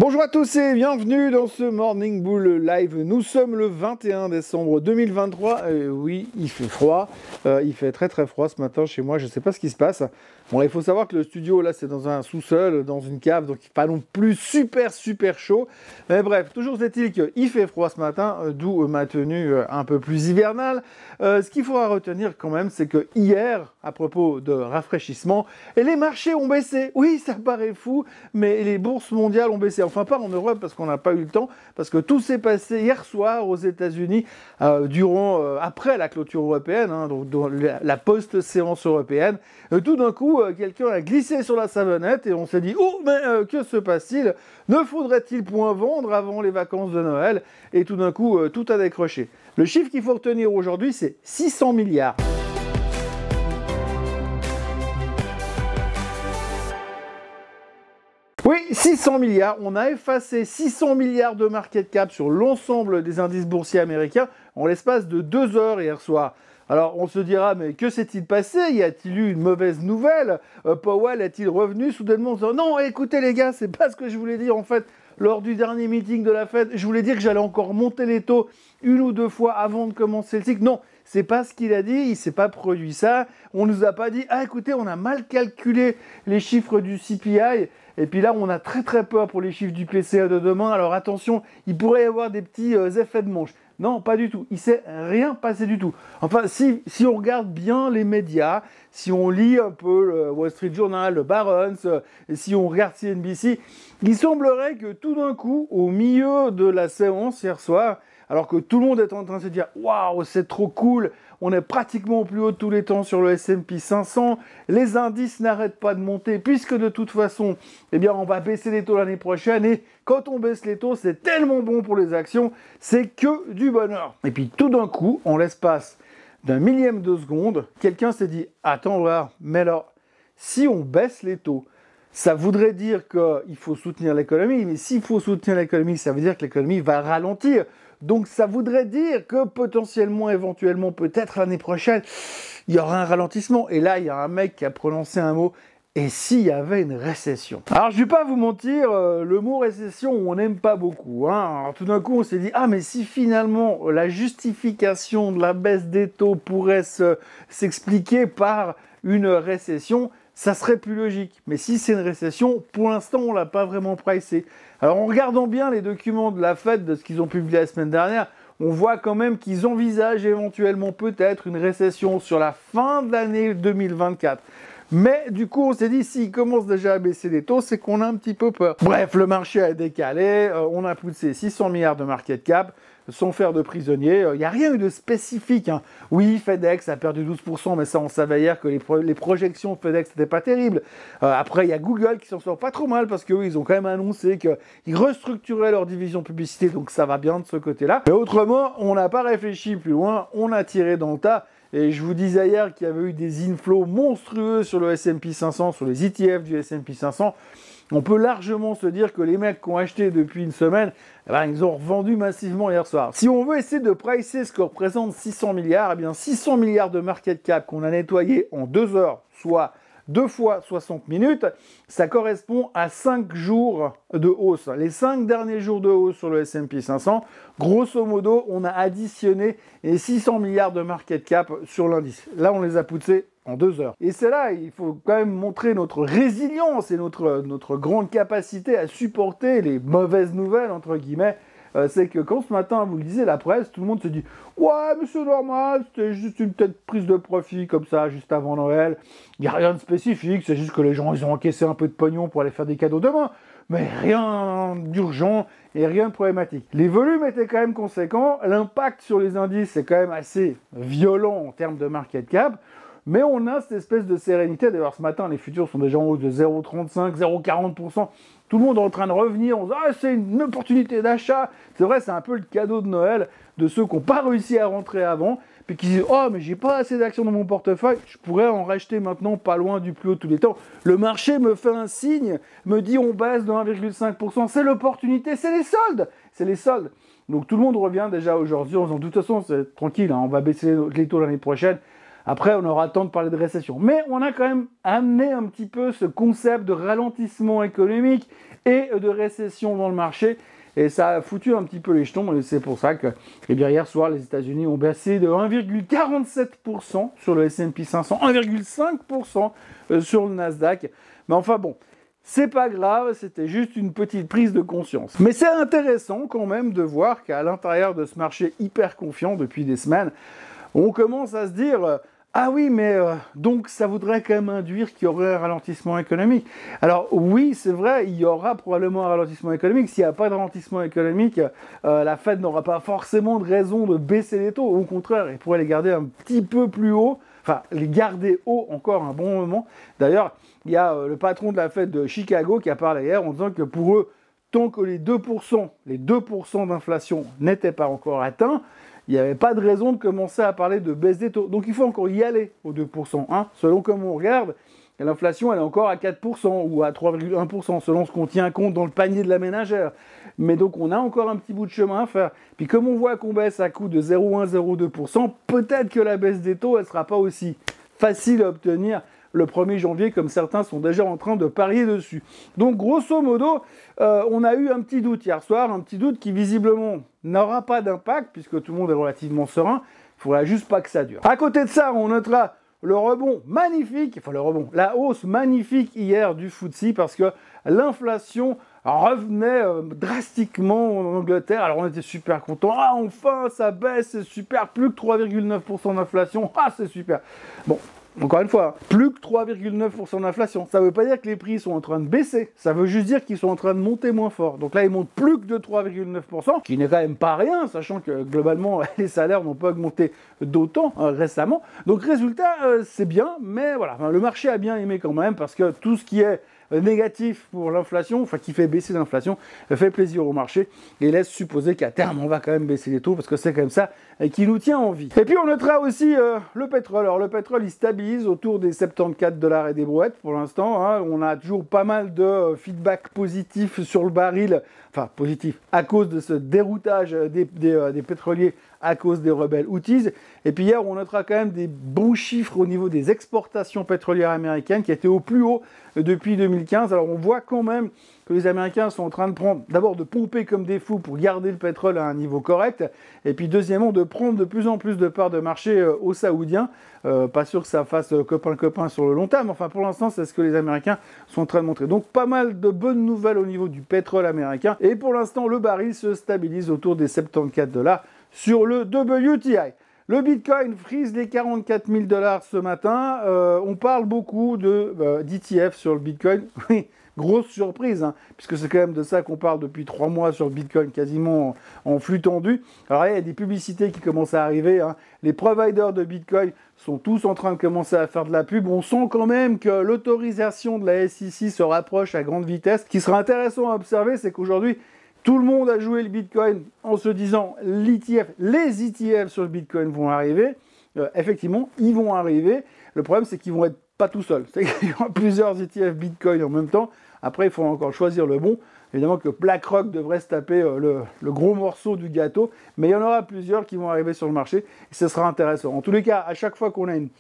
Bonjour à tous et bienvenue dans ce Morning Bull Live. Nous sommes le 21 décembre 2023. Oui, il fait froid. Il fait très très froid ce matin chez moi. Je ne sais pas ce qui se passe. Bon, il faut savoir que le studio, là, c'est dans un sous-sol, dans une cave, donc il n'est pas non plus super chaud. Mais bref, toujours est-il qu'il fait froid ce matin, d'où ma tenue un peu plus hivernale. Ce qu'il faudra retenir quand même, c'est que hier, à propos de rafraîchissement, les marchés ont baissé. Oui, ça paraît fou, mais les bourses mondiales ont baissé. Enfin, pas en Europe, parce qu'on n'a pas eu le temps, parce que tout s'est passé hier soir aux États-Unis, après la clôture européenne, donc dans la post-séance européenne. Tout d'un coup, quelqu'un a glissé sur la savonnette et on s'est dit « Oh, mais que se passe-t-il? Ne faudrait-il point vendre avant les vacances de Noël ?» Et tout d'un coup, tout a décroché. Le chiffre qu'il faut retenir aujourd'hui, c'est 600 milliards. Oui, 600 milliards. On a effacé 600 milliards de market cap sur l'ensemble des indices boursiers américains en l'espace de 2 heures hier soir. Alors on se dira, mais que s'est-il passé? Y a-t-il eu une mauvaise nouvelle? Powell est-il revenu soudainement en disant non, écoutez les gars, c'est pas ce que je voulais dire en fait. Lors du dernier meeting de la Fed, je voulais dire que j'allais encore monter les taux une ou deux fois avant de commencer le cycle. Non, c'est pas ce qu'il a dit, il s'est pas produit ça. On nous a pas dit, ah écoutez, on a mal calculé les chiffres du CPI. Et puis là, on a très peur pour les chiffres du PCE de demain. Alors attention, il pourrait y avoir des petits effets de manche. Non, pas du tout. Il ne s'est rien passé du tout. Enfin, si on regarde bien les médias, si on lit un peu le Wall Street Journal, le Barron's, si on regarde CNBC, il semblerait que tout d'un coup, au milieu de la séance hier soir, alors que tout le monde est en train de se dire « Waouh, c'est trop cool, on est pratiquement au plus haut de tous les temps sur le S&P 500, les indices n'arrêtent pas de monter puisque de toute façon, eh bien, on va baisser les taux l'année prochaine et quand on baisse les taux, c'est tellement bon pour les actions, c'est que du bonheur. » Et puis tout d'un coup, en l'espace d'un millième de seconde, quelqu'un s'est dit « Attends, voir, mais alors, si on baisse les taux, ça voudrait dire qu'il faut soutenir l'économie, mais s'il faut soutenir l'économie, ça veut dire que l'économie va ralentir. Donc ça voudrait dire que potentiellement, éventuellement, peut-être l'année prochaine, il y aura un ralentissement. Et là, il y a un mec qui a prononcé un mot, et s'il y avait une récession? Alors je ne vais pas vous mentir, le mot récession, on n'aime pas beaucoup. Alors tout d'un coup, on s'est dit, ah mais si finalement la justification de la baisse des taux pourrait s'expliquer par une récession, ça serait plus logique. Mais si c'est une récession, pour l'instant, on ne l'a pas vraiment pricé. Alors en regardant bien les documents de la Fed, de ce qu'ils ont publié la semaine dernière, on voit quand même qu'ils envisagent éventuellement peut-être une récession sur la fin de l'année 2024. Mais du coup, on s'est dit, s'ils commencent déjà à baisser les taux, c'est qu'on a un petit peu peur. Bref, le marché a décalé, on a poussé 600 milliards de market cap, sans faire de prisonniers. Il n'y a rien eu de spécifique. Oui, FedEx a perdu 12%, mais ça, on savait hier que les projections de FedEx n'étaient pas terribles. Après, il y a Google qui s'en sort pas trop mal, parce qu'eux, ils ont quand même annoncé qu'ils restructuraient leur division publicité, donc ça va bien de ce côté-là. Mais autrement, on n'a pas réfléchi plus loin, on a tiré dans le tas. Et je vous disais hier qu'il y avait eu des inflows monstrueux sur le S&P 500, sur les ETF du S&P 500. On peut largement se dire que les mecs qui ont acheté depuis une semaine, ils ont revendu massivement hier soir. Si on veut essayer de pricer ce que représente 600 milliards, eh bien 600 milliards de market cap qu'on a nettoyé en 2 heures, soit 2 fois 60 minutes, ça correspond à 5 jours de hausse. Les 5 derniers jours de hausse sur le S&P 500, grosso modo, on a additionné les 600 milliards de market cap sur l'indice. Là, on les a poussés en 2 heures. Et c'est là, il faut quand même montrer notre résilience et notre grande capacité à supporter les mauvaises nouvelles, entre guillemets. C'est que quand ce matin, vous lisez la presse, tout le monde se dit « Ouais, mais c'est normal, c'était juste une petite prise de profit comme ça, juste avant Noël. Il n'y a rien de spécifique, c'est juste que les gens, ils ont encaissé un peu de pognon pour aller faire des cadeaux demain. Mais rien d'urgent et rien de problématique. » Les volumes étaient quand même conséquents, l'impact sur les indices est quand même assez violent en termes de market cap. Mais on a cette espèce de sérénité. D'ailleurs, ce matin, les futurs sont déjà en hausse de 0,35, 0,40%. Tout le monde est en train de revenir. On se dit, ah, c'est une opportunité d'achat. C'est vrai, c'est un peu le cadeau de Noël de ceux qui n'ont pas réussi à rentrer avant. Puis qui disent, oh, mais j'ai pas assez d'actions dans mon portefeuille. Je pourrais en racheter maintenant pas loin du plus haut de tous les temps. Le marché me fait un signe, me dit, on baisse de 1,5%. C'est l'opportunité, c'est les soldes. C'est les soldes. Donc tout le monde revient déjà aujourd'hui en disant, de toute façon, c'est tranquille, on va baisser les taux l'année prochaine. Après, on aura le temps de parler de récession. Mais on a quand même amené un petit peu ce concept de ralentissement économique et de récession dans le marché. Et ça a foutu un petit peu les jetons. Et c'est pour ça que hier soir, les États-Unis ont baissé de 1,47% sur le S&P 500, 1,5% sur le Nasdaq. Mais enfin bon, c'est pas grave, c'était juste une petite prise de conscience. Mais c'est intéressant quand même de voir qu'à l'intérieur de ce marché hyper confiant depuis des semaines, on commence à se dire ah oui, mais donc ça voudrait quand même induire qu'il y aurait un ralentissement économique. Alors oui, c'est vrai, il y aura probablement un ralentissement économique. S'il n'y a pas de ralentissement économique, la Fed n'aura pas forcément de raison de baisser les taux. Au contraire, il pourrait les garder un petit peu plus haut, enfin les garder haut encore un bon moment. D'ailleurs, il y a le patron de la Fed de Chicago qui a parlé hier en disant que pour eux, tant que les 2% d'inflation n'étaient pas encore atteints, il n'y avait pas de raison de commencer à parler de baisse des taux. Donc il faut encore y aller aux 2%. Hein. Selon comment on regarde, l'inflation elle est encore à 4% ou à 3,1% selon ce qu'on tient compte dans le panier de la ménagère. Mais donc on a encore un petit bout de chemin à faire. Puis comme on voit qu'on baisse à coût de 0,1-0,2%, peut-être que la baisse des taux elle ne sera pas aussi facile à obtenir le 1er janvier, comme certains sont déjà en train de parier dessus. Donc, grosso modo, on a eu un petit doute hier soir, un petit doute qui visiblement n'aura pas d'impact, puisque tout le monde est relativement serein. Il ne faudra juste pas que ça dure. À côté de ça, on notera le rebond magnifique, la hausse magnifique hier du FTSE, parce que l'inflation revenait drastiquement en Angleterre. Alors on était super contents. Ah, enfin, ça baisse, c'est super. Plus que 3,9% d'inflation. Ah, c'est super. Bon. Encore une fois, plus que 3,9% d'inflation. Ça ne veut pas dire que les prix sont en train de baisser. Ça veut juste dire qu'ils sont en train de monter moins fort. Donc là, ils montent plus que de 3,9%, qui n'est quand même pas rien, sachant que globalement, les salaires n'ont pas augmenté d'autant récemment. Donc résultat, c'est bien, mais voilà, le marché a bien aimé quand même, parce que tout ce qui est négatif pour l'inflation, enfin qui fait baisser l'inflation, fait plaisir au marché et laisse supposer qu'à terme on va quand même baisser les taux parce que c'est comme ça qui nous tient en vie. Et puis on notera aussi le pétrole. Alors le pétrole il stabilise autour des 74 $ et des brouettes pour l'instant. Hein. On a toujours pas mal de feedback positif sur le baril, enfin positif à cause de ce déroutage des pétroliers à cause des rebelles Houthis. Et puis hier, on notera quand même des bons chiffres au niveau des exportations pétrolières américaines qui étaient au plus haut depuis 2015. Alors on voit quand même que les Américains sont en train de prendre, d'abord de pomper comme des fous pour garder le pétrole à un niveau correct, et puis deuxièmement de prendre de plus en plus de parts de marché aux Saoudiens. Pas sûr que ça fasse copain-copain sur le long terme, enfin pour l'instant c'est ce que les Américains sont en train de montrer. Donc pas mal de bonnes nouvelles au niveau du pétrole américain, et pour l'instant le baril se stabilise autour des 74 $ sur le WTI. Le Bitcoin frise les 44 000 $ ce matin. On parle beaucoup d'ETF sur le Bitcoin. Oui, grosse surprise, hein, puisque c'est quand même de ça qu'on parle depuis 3 mois sur le Bitcoin, quasiment en flux tendu. Alors il y a des publicités qui commencent à arriver. Hein. Les providers de Bitcoin sont tous en train de commencer à faire de la pub. On sent quand même que l'autorisation de la SEC se rapproche à grande vitesse. Ce qui sera intéressant à observer, c'est qu'aujourd'hui, tout le monde a joué le Bitcoin en se disant les ETF sur le Bitcoin vont arriver. Effectivement, ils vont arriver. Le problème, c'est qu'ils vont être pas tout seuls. Il y aura plusieurs ETF Bitcoin en même temps. Après, il faut encore choisir le bon. Évidemment que BlackRock devrait se taper le gros morceau du gâteau, mais il y en aura plusieurs qui vont arriver sur le marché et ce sera intéressant. En tous les cas, à chaque fois qu'on a une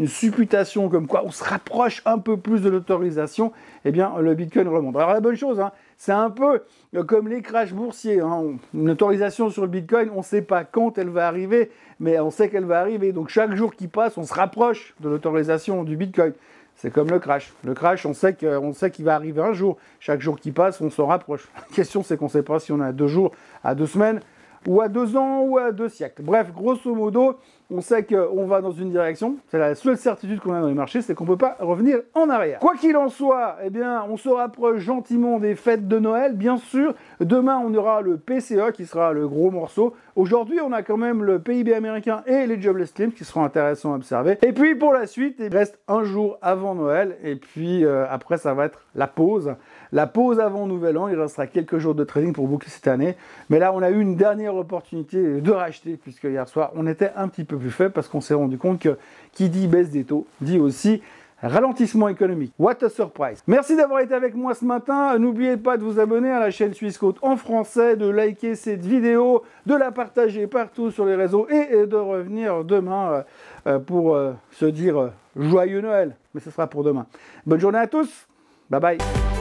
supputation comme quoi on se rapproche un peu plus de l'autorisation, eh bien le Bitcoin remonte. Alors la bonne chose, hein, c'est un peu comme les crashs boursiers. Hein. Une autorisation sur le Bitcoin, on ne sait pas quand elle va arriver, mais on sait qu'elle va arriver. Donc chaque jour qui passe, on se rapproche de l'autorisation du Bitcoin. C'est comme le crash. Le crash, on sait qu'il va arriver un jour. Chaque jour qui passe, on s'en rapproche. La question, c'est qu'on ne sait pas si on a 2 jours, à 2 semaines, ou à 2 ans, ou à 2 siècles. Bref, grosso modo, on sait qu'on va dans une direction. C'est la seule certitude qu'on a dans les marchés, c'est qu'on ne peut pas revenir en arrière. Quoi qu'il en soit, eh bien, on se rapproche gentiment des fêtes de Noël, bien sûr. Demain, on aura le PCE qui sera le gros morceau. Aujourd'hui, on a quand même le PIB américain et les jobless claims qui seront intéressants à observer. Et puis, pour la suite, il reste un jour avant Noël. Et puis, après, ça va être la pause. La pause avant Nouvel An. Il restera quelques jours de trading pour boucler cette année. Mais là, on a eu une dernière opportunité de racheter, puisque hier soir, on était un petit peu plus faible parce qu'on s'est rendu compte que qui dit baisse des taux dit aussi ralentissement économique. What a surprise. Merci d'avoir été avec moi ce matin. N'oubliez pas de vous abonner à la chaîne Suisse Côte en français, de liker cette vidéo, de la partager partout sur les réseaux et de revenir demain pour se dire joyeux Noël. Mais ce sera pour demain. Bonne journée à tous. Bye bye.